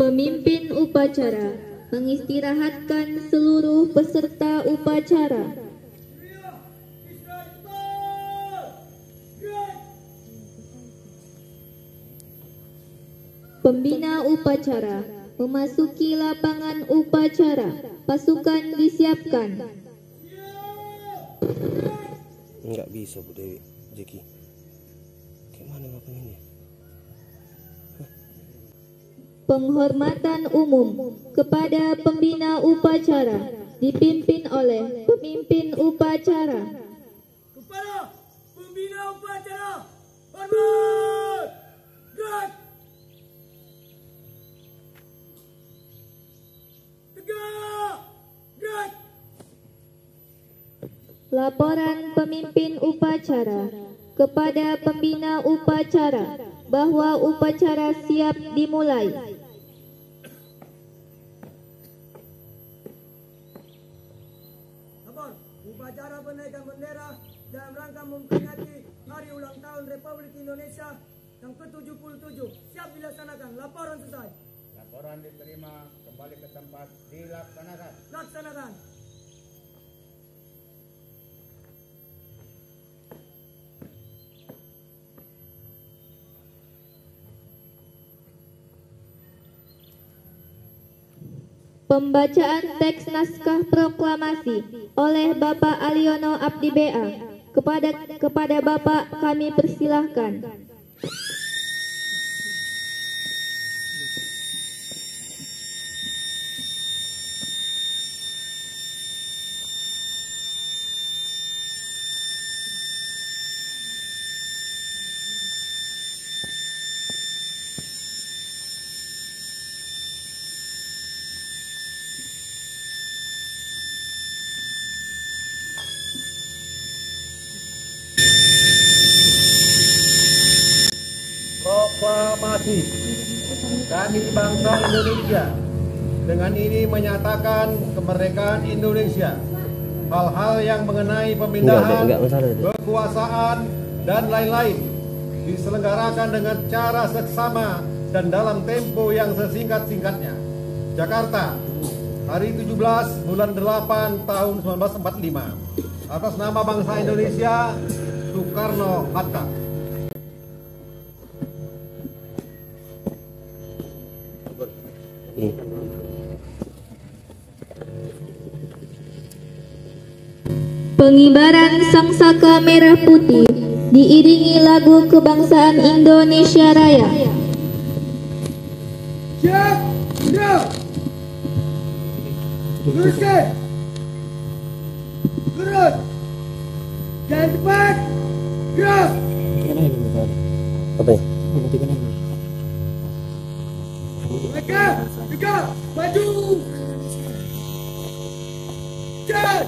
Pemimpin upacara mengistirahatkan seluruh peserta upacara. Pembina upacara memasuki lapangan upacara. Pasukan disiapkan. Enggak bisa Bu Dewi, Jeki. Gimana ngapainnya? Penghormatan umum kepada pembina upacara dipimpin oleh pemimpin upacara. Kepada pembina upacara, hormat! Gerak! Tegak! Gerak! Laporan pemimpin upacara kepada pembina upacara bahwa upacara siap dimulai. Upacara penaikan bendera dalam rangka memperingati Hari Ulang Tahun Republik Indonesia yang ke-77 siap dilaksanakan. Laporan selesai. Laporan diterima, kembali ke tempat, dilaksanakan. Laksanakan. Pembacaan teks naskah proklamasi oleh Bapak Aliono Abdi BA. Kepada Bapak kami persilahkan. Proklamasi kami bangsa Indonesia dengan ini menyatakan kemerdekaan Indonesia. Hal-hal yang mengenai pemindahan, kekuasaan, dan lain-lain diselenggarakan dengan cara seksama dan dalam tempo yang sesingkat-singkatnya. Jakarta, hari 17 bulan 8 tahun 1945. Atas nama bangsa Indonesia, Soekarno-Hatta. Pengibaran sangsaka merah putih diiringi lagu kebangsaan Indonesia Raya. Siap, gerak! Luruskan! Lurus! Jalan cepat! Gerak! Apa ya? Tegak! Tegak! Maju! Jalan!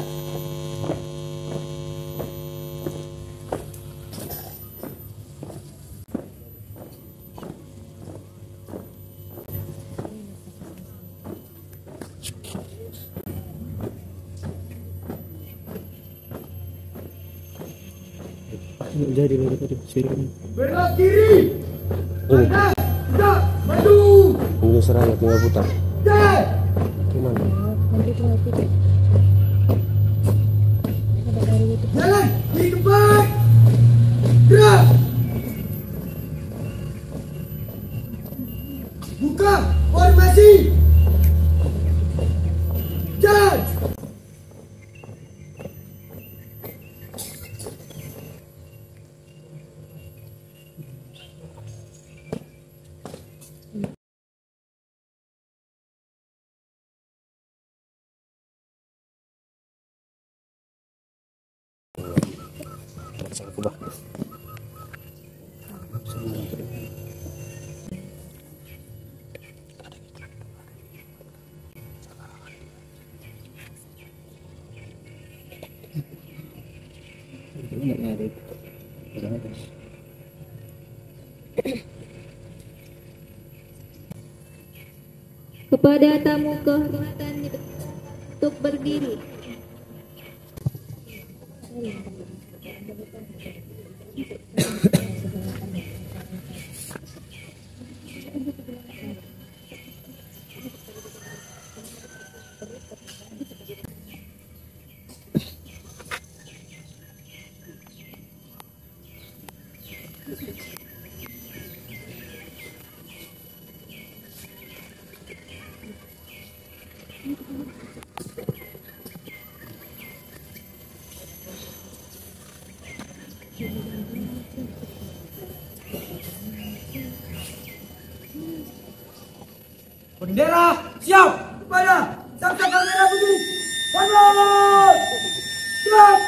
Jadi Belok kiri! Kanan! Tegak! Maju! Indonesia Raya tinggal putar. Jalan! Gimana? Jalan di depan. Gerak. Buka formasi. Jalan. Aku bah. Kepada tamu kehormatan untuk berdiri. Bendera siap. Kepada Sangkatan Merah Putih. Bangun! Gerak!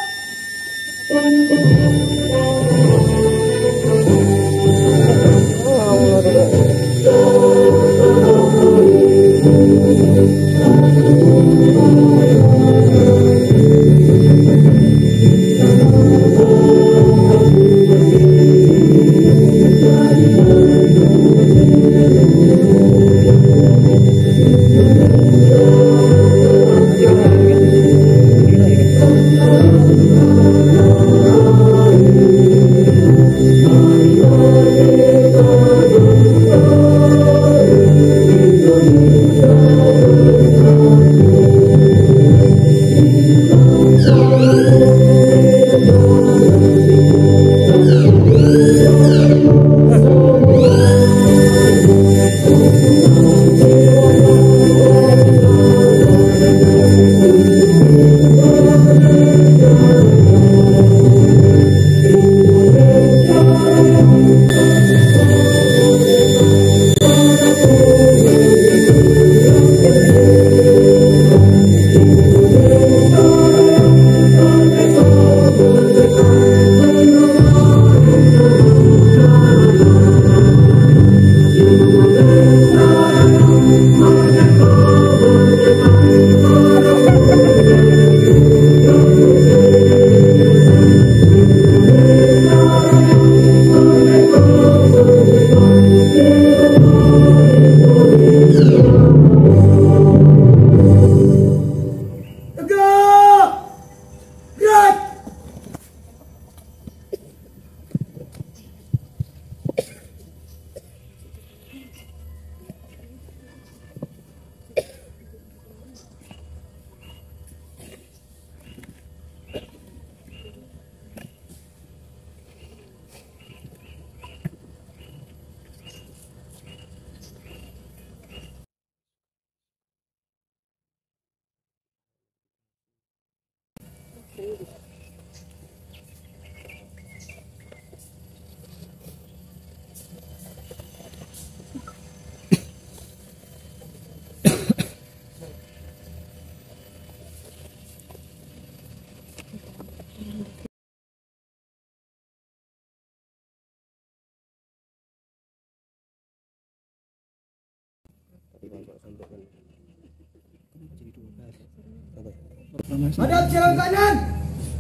Hadap serang kanan,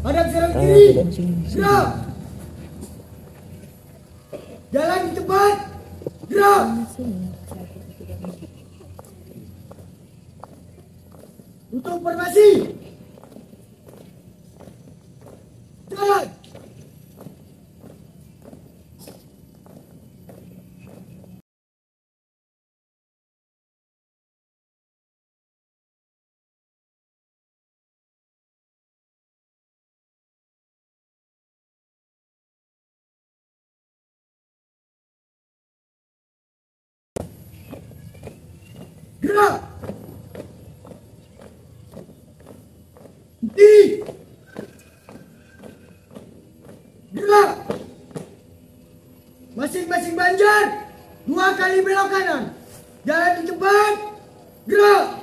hadap serang kiri. Gerak. Jalan di cepat. Gerak. Tutup formasi. Jalan. Gerak. Di. Gerak. Masing-masing banjar 2 kali belok kanan. Jalan di cepat. Gerak.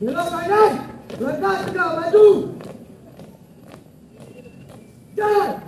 Belok kanan, langkah tegak maju. Jalan.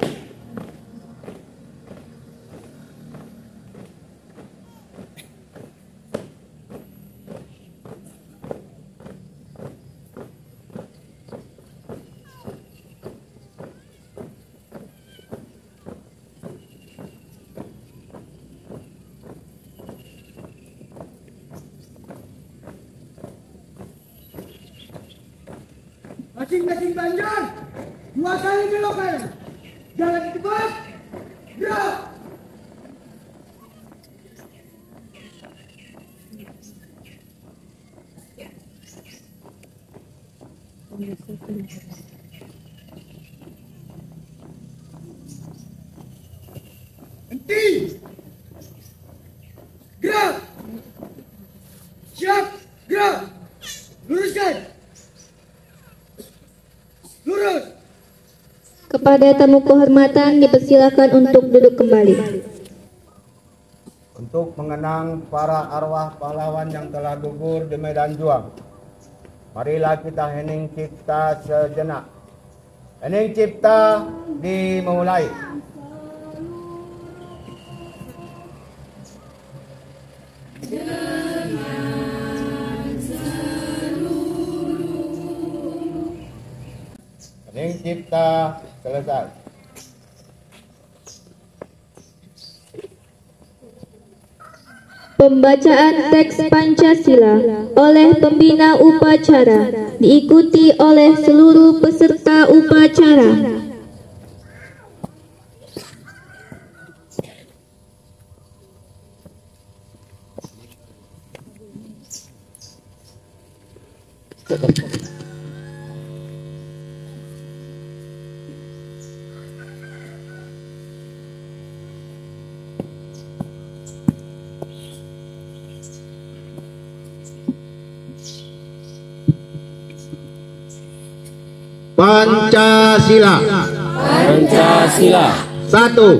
Masing-masing banjar 2 kali belok kanan. Jalan cepat. Gerak. Berhenti. Gerak. Siap. Gerak. Luruskan. Lurus. Kepada tamu kehormatan dipersilakan untuk duduk kembali. Untuk mengenang para arwah pahlawan yang telah gugur di medan juang, marilah kita hening cipta sejenak. Hening cipta dimulai. Hening cipta selesai. Pembacaan teks Pancasila oleh pembina upacara diikuti oleh seluruh peserta upacara. Pancasila. Pancasila. Satu.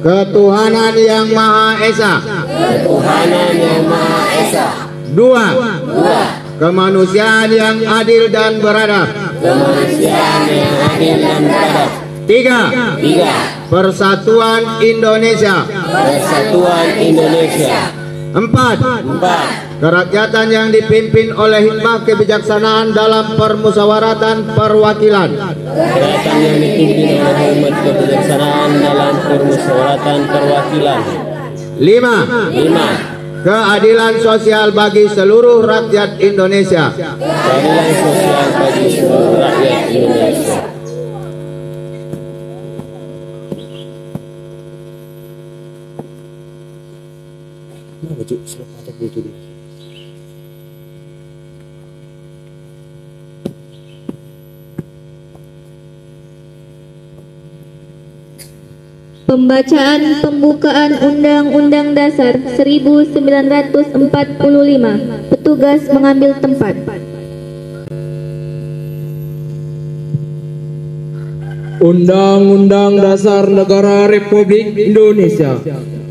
Ketuhanan yang Maha Esa. Ketuhanan yang Maha Esa. Dua. Kemanusiaan yang adil dan beradab. Kemanusiaan yang adil dan beradab. Tiga. Persatuan Indonesia. Persatuan Indonesia. Empat. Kerakyatan yang dipimpin oleh hikmah kebijaksanaan dalam permusyawaratan perwakilan. Kerakyatan yang dipimpin oleh hikmat kebijaksanaan dalam permusyawaratan perwakilan. Lima. Keadilan sosial bagi seluruh rakyat Indonesia. Keadilan sosial bagi seluruh rakyat Indonesia. Pembacaan pembukaan Undang-Undang Dasar 1945. Petugas mengambil tempat. Undang-Undang Dasar Negara Republik Indonesia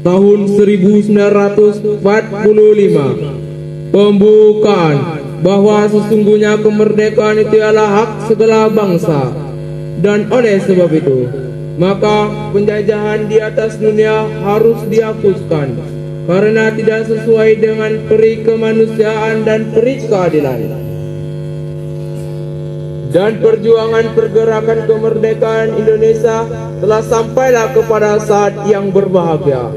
tahun 1945. Pembukaan bahwa sesungguhnya kemerdekaan itu adalah hak segala bangsa, dan oleh sebab itu maka penjajahan di atas dunia harus dihapuskan karena tidak sesuai dengan peri kemanusiaan dan peri keadilan. Dan perjuangan pergerakan kemerdekaan Indonesia telah sampailah kepada saat yang berbahagia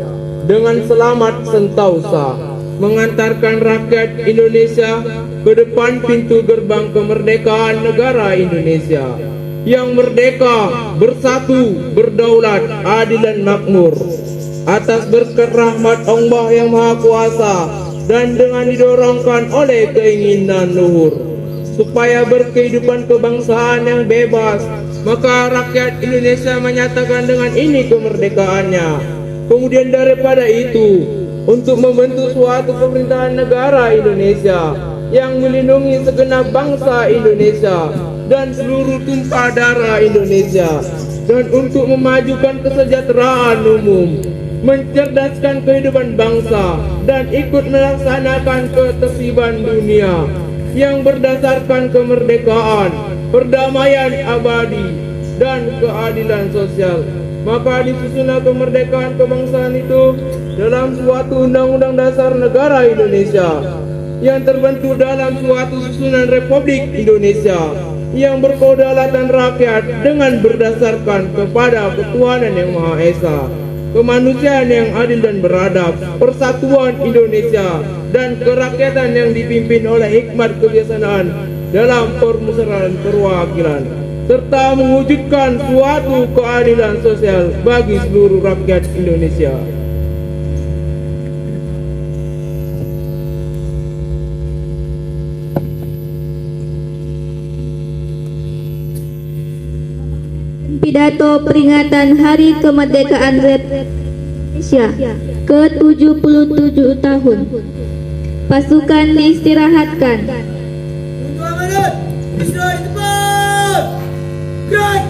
dengan selamat sentausa, mengantarkan rakyat Indonesia ke depan pintu gerbang kemerdekaan negara Indonesia yang merdeka, bersatu, berdaulat, adil dan makmur atas berkat rahmat Allah yang Maha Kuasa, dan dengan didorongkan oleh keinginan luhur supaya berkehidupan kebangsaan yang bebas, maka rakyat Indonesia menyatakan dengan ini kemerdekaannya. Kemudian daripada itu, untuk membentuk suatu pemerintahan negara Indonesia yang melindungi segenap bangsa Indonesia dan seluruh tumpah darah Indonesia, dan untuk memajukan kesejahteraan umum, mencerdaskan kehidupan bangsa, dan ikut melaksanakan ketertiban dunia yang berdasarkan kemerdekaan, perdamaian abadi, dan keadilan sosial. Maka disusunlah kemerdekaan kebangsaan itu dalam suatu undang-undang dasar negara Indonesia yang terbentuk dalam suatu susunan Republik Indonesia yang berkedaulatan rakyat dengan berdasarkan kepada ketuhanan yang Maha Esa, kemanusiaan yang adil dan beradab, persatuan Indonesia, dan kerakyatan yang dipimpin oleh hikmat kebijaksanaan dalam permusyawaratan perwakilan, serta mewujudkan suatu keadilan sosial bagi seluruh rakyat Indonesia. Pidato peringatan Hari Kemerdekaan Indonesia ke-77 tahun. Pasukan diistirahatkan. Untuk amanat, istirahat cepat. Gerak.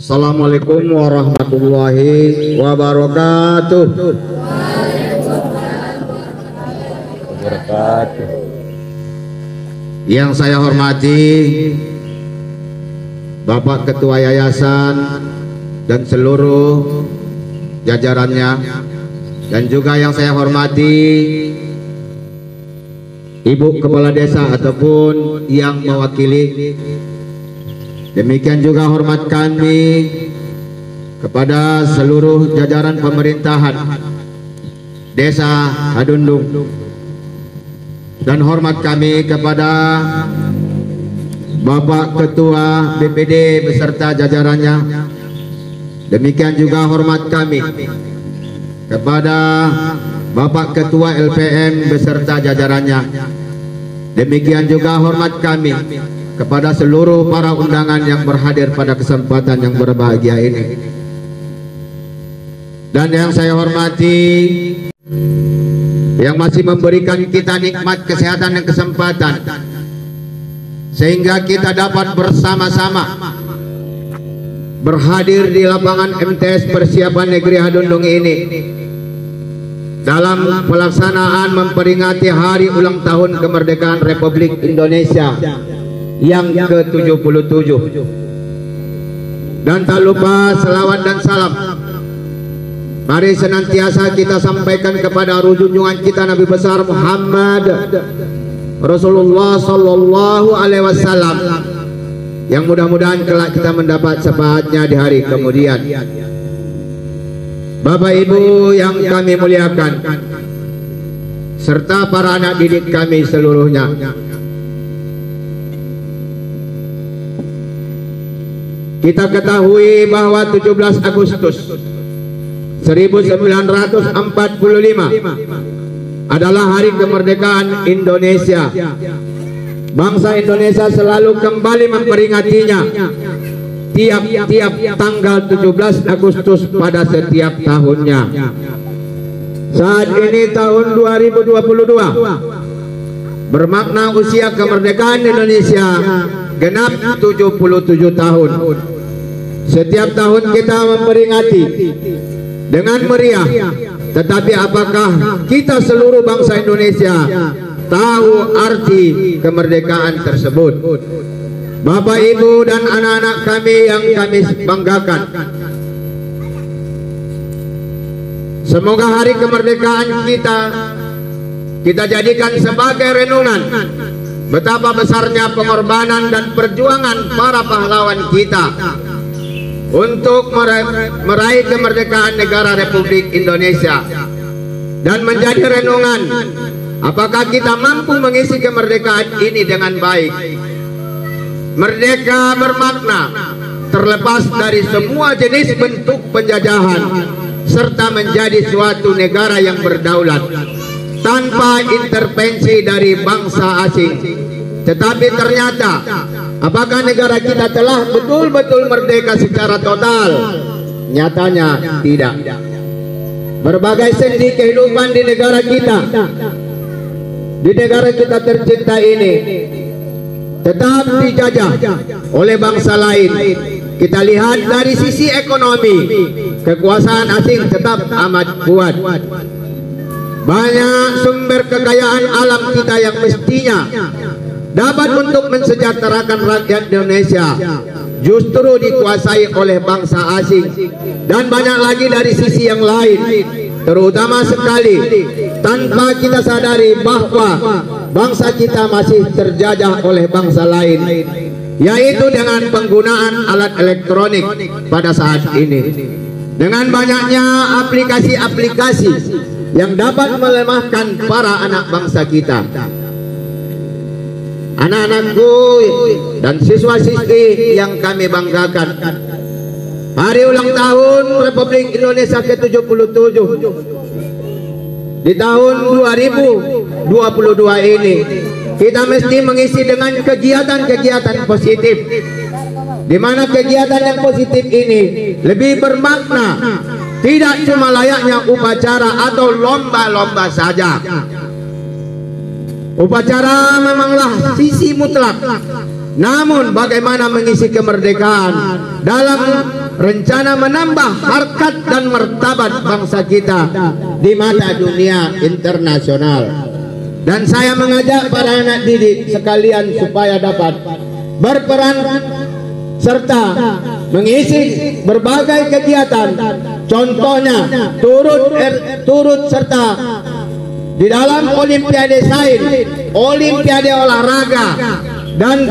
Assalamualaikum warahmatullahi wabarakatuh. Yang saya hormati Bapak Ketua Yayasan dan seluruh jajarannya, dan juga yang saya hormati Ibu Kepala Desa ataupun yang mewakili. Demikian juga hormat kami kepada seluruh jajaran pemerintahan Desa Hadundung, dan hormat kami kepada Bapak Ketua BPD beserta jajarannya. Demikian juga hormat kami kepada Bapak Ketua LPM beserta jajarannya. Demikian juga hormat kami kepada seluruh para undangan yang berhadir pada kesempatan yang berbahagia ini. Dan yang saya hormati yang masih memberikan kita nikmat kesehatan dan kesempatan sehingga kita dapat bersama-sama berhadir di lapangan MTS Persiapan Negeri Hadundung ini dalam pelaksanaan memperingati hari ulang tahun kemerdekaan Republik Indonesia yang ke-77. Dan tak lupa selawat dan salam mari senantiasa kita sampaikan kepada junjungan kita Nabi besar Muhammad Rasulullah Sallallahu Alaihi Wasallam, yang mudah-mudahan kelak kita mendapat syafaatnya di hari kemudian. Bapak Ibu yang kami muliakan, serta para anak didik kami seluruhnya, kita ketahui bahwa 17 Agustus 1945 adalah hari kemerdekaan Indonesia. Bangsa Indonesia selalu kembali memperingatinya tiap-tiap tanggal 17 Agustus pada setiap tahunnya. Saat ini tahun 2022 bermakna usia kemerdekaan Indonesia genap 77 tahun. Setiap tahun kita memperingati dengan meriah, tetapi apakah kita seluruh bangsa Indonesia tahu arti kemerdekaan tersebut? Bapak, Ibu, dan anak-anak kami yang kami banggakan, semoga hari kemerdekaan kita jadikan sebagai renungan betapa besarnya pengorbanan dan perjuangan para pahlawan kita untuk meraih kemerdekaan negara Republik Indonesia, dan menjadi renungan apakah kita mampu mengisi kemerdekaan ini dengan baik. Merdeka bermakna terlepas dari semua jenis bentuk penjajahan serta menjadi suatu negara yang berdaulat tanpa intervensi dari bangsa asing. Tetapi ternyata apakah negara kita telah betul-betul merdeka secara total? Nyatanya tidak. Berbagai sendi kehidupan di negara kita tercinta ini tetap dijajah oleh bangsa lain. Kita lihat dari sisi ekonomi, kekuasaan asing tetap amat kuat. Banyak sumber kekayaan alam kita yang mestinya dapat untuk mensejahterakan rakyat Indonesia justru dikuasai oleh bangsa asing. Dan banyak lagi dari sisi yang lain, terutama sekali tanpa kita sadari bahwa bangsa kita masih terjajah oleh bangsa lain, yaitu dengan penggunaan alat elektronik pada saat ini. Dengan banyaknya aplikasi-aplikasi yang dapat melemahkan para anak bangsa kita. Anak-anakku dan siswa-siswi yang kami banggakan, Hari ulang tahun Republik Indonesia ke-77 di tahun 2022 ini, kita mesti mengisi dengan kegiatan-kegiatan positif, di mana kegiatan yang positif ini lebih bermakna, tidak cuma layaknya upacara atau lomba-lomba saja. Upacara memanglah sisi mutlak, namun bagaimana mengisi kemerdekaan dalam rencana menambah harkat dan martabat bangsa kita di mata dunia internasional. Dan saya mengajak para anak didik sekalian supaya dapat berperan serta mengisi berbagai kegiatan, contohnya turut serta di dalam olimpiade sains, olimpiade olahraga, dan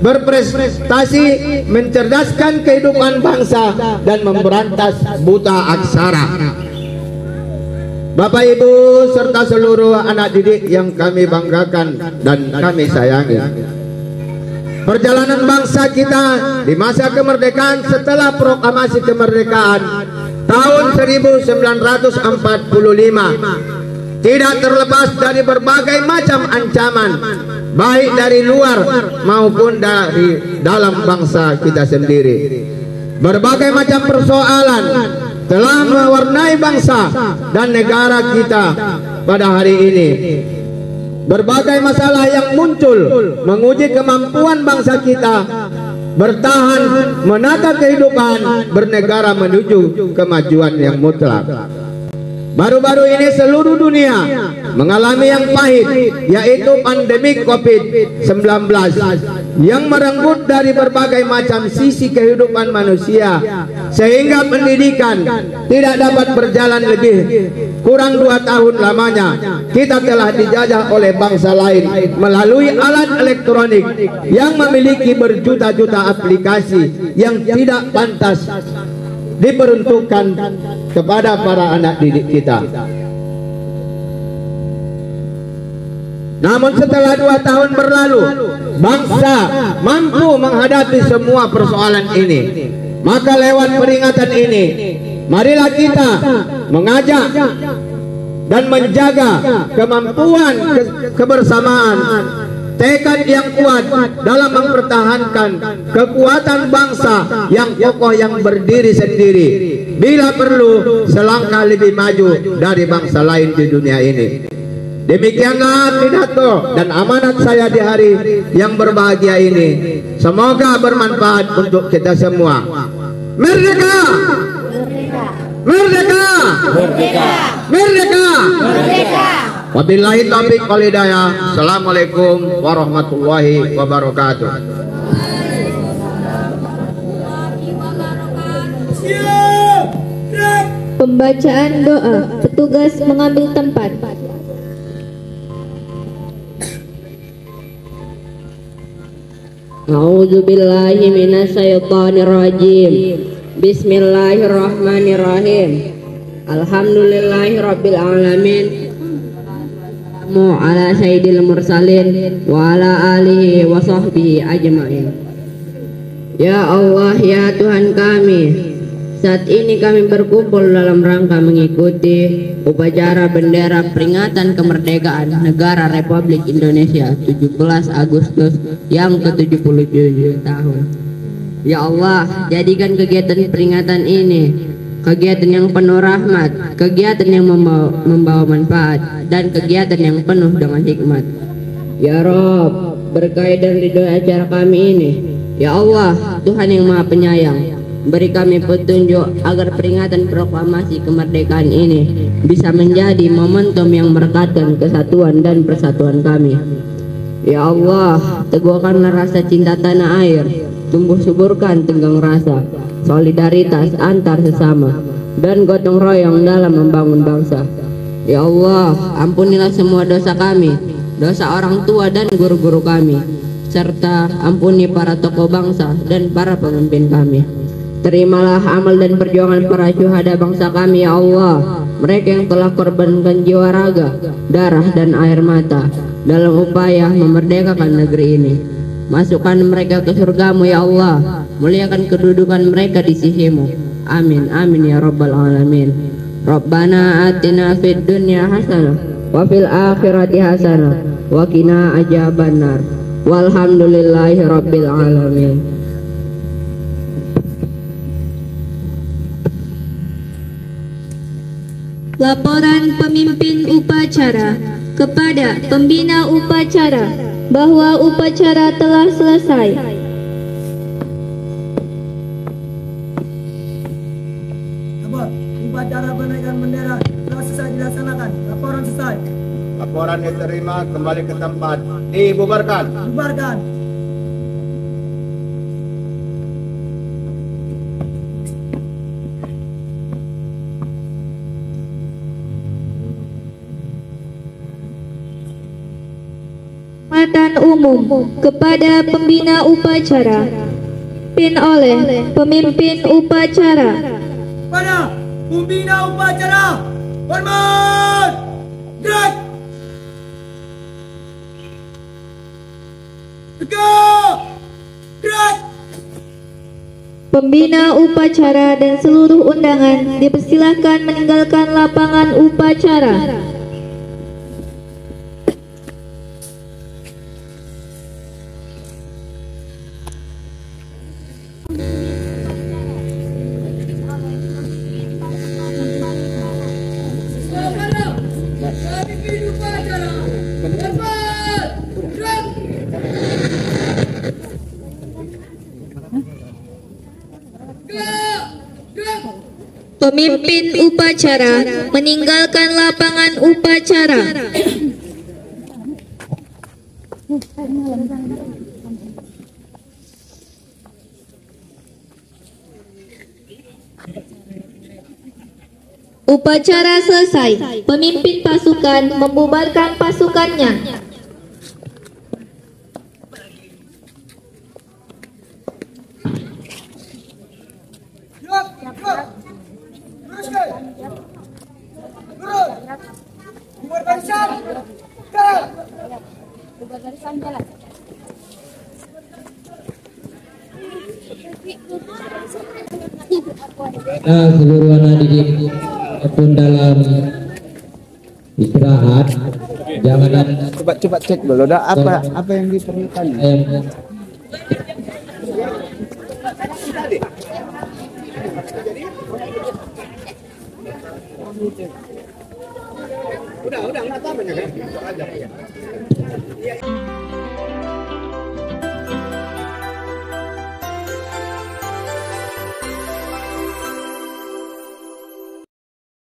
berprestasi mencerdaskan kehidupan bangsa dan memberantas buta aksara. Bapak Ibu serta seluruh anak didik yang kami banggakan dan kami sayangi, perjalanan bangsa kita di masa kemerdekaan setelah proklamasi kemerdekaan tahun 1945 tidak terlepas dari berbagai macam ancaman, baik dari luar maupun dari dalam bangsa kita sendiri. Berbagai macam persoalan telah mewarnai bangsa dan negara kita pada hari ini. Berbagai masalah yang muncul menguji kemampuan bangsa kita bertahan menata kehidupan bernegara menuju kemajuan yang mutlak. Baru-baru ini seluruh dunia mengalami yang pahit, yaitu pandemi COVID-19 yang merenggut dari berbagai macam sisi kehidupan manusia, sehingga pendidikan tidak dapat berjalan lebih kurang 2 tahun lamanya. Kita telah dijajah oleh bangsa lain melalui alat elektronik yang memiliki berjuta-juta aplikasi yang tidak pantas diperuntukkan kepada para anak didik kita. Namun setelah 2 tahun berlalu, bangsa mampu menghadapi semua persoalan ini. Maka lewat peringatan ini, marilah kita mengajak dan menjaga kemampuan kebersamaan, tekad yang kuat dalam mempertahankan kekuatan bangsa yang kokoh yang berdiri sendiri, bila perlu selangkah lebih maju dari bangsa lain di dunia ini. Demikianlah pidato dan amanat saya di hari yang berbahagia ini. Semoga bermanfaat untuk kita semua. Merdeka! Merdeka! Merdeka! Merdeka! Merdeka! Wabillahi taufiq wal hidayah. Assalamualaikum warahmatullahi wabarakatuh. Pembacaan doa. Petugas mengambil tempat. A'udzubillahi minasyaitonirrajim. Bismillahirrahmanirrahim. Alhamdulillahirabbil alamin. Ala sayyidil mursalin wa ala alihi wa sahbihi ajma'in. Ya Allah, ya Tuhan kami, saat ini kami berkumpul dalam rangka mengikuti upacara bendera peringatan kemerdekaan negara Republik Indonesia 17 Agustus yang ke-77 tahun. Ya Allah, jadikan kegiatan peringatan ini kegiatan yang penuh rahmat, kegiatan yang membawa manfaat, dan kegiatan yang penuh dengan hikmat. Ya Rob, berkahi dan ridho acara kami ini. Ya Allah, Tuhan yang Maha Penyayang, beri kami petunjuk agar peringatan proklamasi kemerdekaan ini bisa menjadi momentum yang merekatkan kesatuan dan persatuan kami. Ya Allah, teguhkanlah rasa cinta tanah air, tumbuh suburkan tenggang rasa, solidaritas antar sesama, dan gotong royong dalam membangun bangsa. Ya Allah, ampunilah semua dosa kami, dosa orang tua dan guru-guru kami, serta ampuni para tokoh bangsa dan para pemimpin kami. Terimalah amal dan perjuangan para syuhada bangsa kami, ya Allah, mereka yang telah korbankan jiwa raga, darah dan air mata dalam upaya memerdekakan negeri ini. Masukkan mereka ke surgamu ya Allah. Muliakan kedudukan mereka di sisimu. Amin amin ya rabbal alamin. Rabbana atina fid dunya hasanah wa fil akhirati hasanah wa qina adzabannar. Walhamdulillahi rabbil alamin. Laporan pemimpin upacara kepada pembina upacara bahwa upacara telah selesai. Apa? Upacara penaikan bendera telah selesai dilaksanakan. Laporan selesai. Laporan diterima, kembali ke tempat. Dibubarkan. Bubarkan. Penghormatan umum kepada pembina upacara. Pimpin oleh pemimpin upacara. Pada pembina upacara, hormat, gerak, tegak, gerak. Pembina upacara dan seluruh undangan dipersilahkan meninggalkan lapangan upacara. Pemimpin upacara meninggalkan lapangan upacara. Upacara selesai. Pemimpin pasukan membubarkan pasukannya. Gerak, gerak. Teruskan. Turun. Bubar barisan. Gerak. Seluruh anak didik pun dalam istirahat. Jangan Coba cek dulu. Apa yang diperlukan? Udah nggak tahu banyak kan?